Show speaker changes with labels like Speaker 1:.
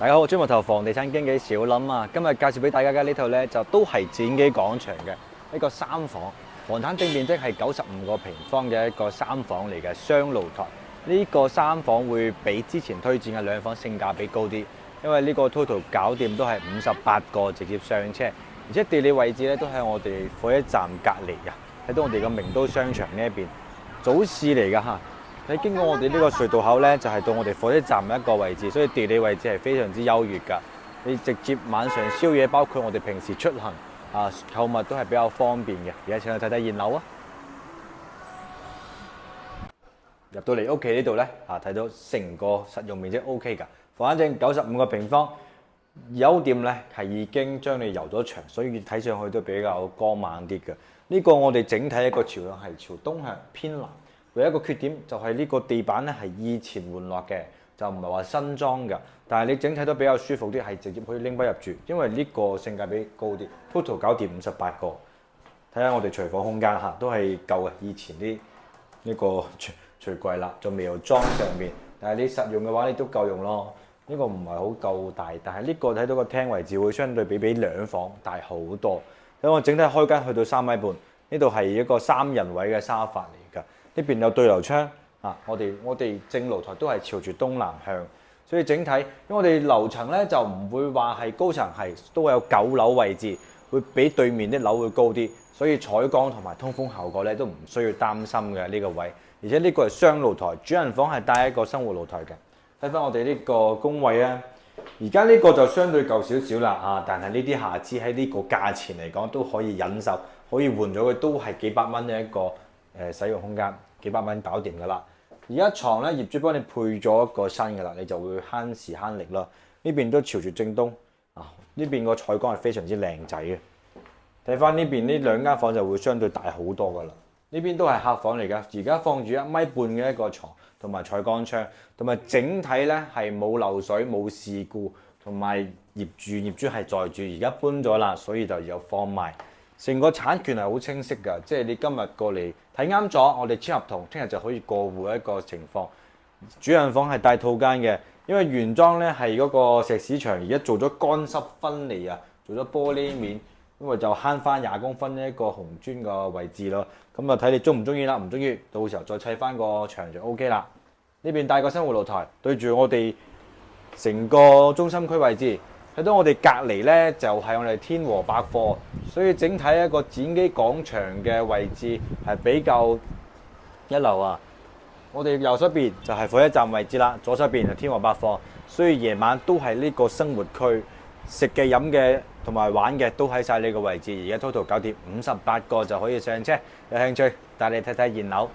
Speaker 1: 大家好，專門投房地產經紀小林啊，今日介紹俾大家嘅呢套呢，就都係展基廣場嘅一個三房，房產淨面積係95個平方嘅一個三房嚟嘅雙露台。呢個三房會比之前推薦嘅兩房性價比高啲，因為呢個 total 搞掂都係58個直接上車，而且地理位置咧都喺我哋火車站隔離嘅，睇到我哋嘅名都商場呢一邊，早市嚟㗎嚇。你經過我哋呢個隧道口呢，就係到我哋火車站嘅一個位置，所以地理位置係非常之優越㗎。你直接晚上宵夜，包括我哋平時出行購物都係比較方便嘅。而家請去睇睇現樓啊！入到嚟屋企呢度呢，睇到成個實用面積 OK 㗎，房間正95個平方，優點呢係已經將你油咗牆，所以睇上去都比較光猛啲嘅。呢個我哋整體一個朝向係朝東向偏南。唯一一個缺點就係呢個地板咧係以前換落嘅，就唔係話新裝㗎。但係你整體都比較舒服啲，係直接可以拎返入住，因為呢個性價比高啲。Total 搞掂58個，睇下我哋廚房空間都係夠嘅。以前啲呢個廚櫃啦，仲未有裝上面，但係你實用嘅話，你都夠用咯。呢個唔係好夠大，但係呢個睇到個廳位置會相對比兩房大好多。睇我整體開間去到3米半，呢度係一個3人位嘅沙發嚟㗎。呢邊有對流窗我哋正露台都係朝住東南向，所以整體因為我哋樓層咧就唔會話係高層，係都有9樓位置，會比對面啲樓會高啲，所以採光同埋通風效果咧都唔需要擔心嘅呢個位。而且呢個係雙露台，主人房係帶一個生活露台嘅。睇翻我哋呢個工位啊，而家呢個就相對舊少少啦但係呢啲瑕疵喺呢個價錢嚟講都可以忍受，可以換咗佢都係幾百蚊嘅一個使用空間，幾百蚊搞掂㗎啦。而家床咧，業主幫你配咗一個新㗎啦，你就會慳時慳力啦。呢邊都朝住正東呢邊個採光係非常之靚仔嘅。睇翻呢邊呢兩間房就會相對大好多㗎啦。呢邊都係客房嚟㗎，而家放住1.5米嘅一個床，同埋採光窗，同埋整體咧係冇漏水冇事故，同埋業主係在住，而家搬咗啦，所以就有放賣。成個產權係好清晰㗎，即係你今日過嚟睇啱咗，我哋簽合同，聽日就可以過戶一個情況。主人房係帶套間嘅，因為原裝咧係嗰個石屎牆，而家做咗乾濕分離做咗玻璃面，因為就慳翻20公分一個紅磚個位置咯。咁睇你中唔中意啦，唔中意到時候再砌翻個牆就 OK 啦。呢邊帶個生活露台，對住我哋成個中心區位置。睇到我哋隔離呢，就係我哋天和百貨，所以整體一個展基廣場嘅位置係比較一流我哋右手邊就係火車站位置啦，左手邊就天和百貨，所以夜晚都係呢個生活區，食嘅飲嘅同埋玩嘅都喺晒呢個位置。而家 total 搞掂58個就可以上車，有興趣帶你睇睇現樓。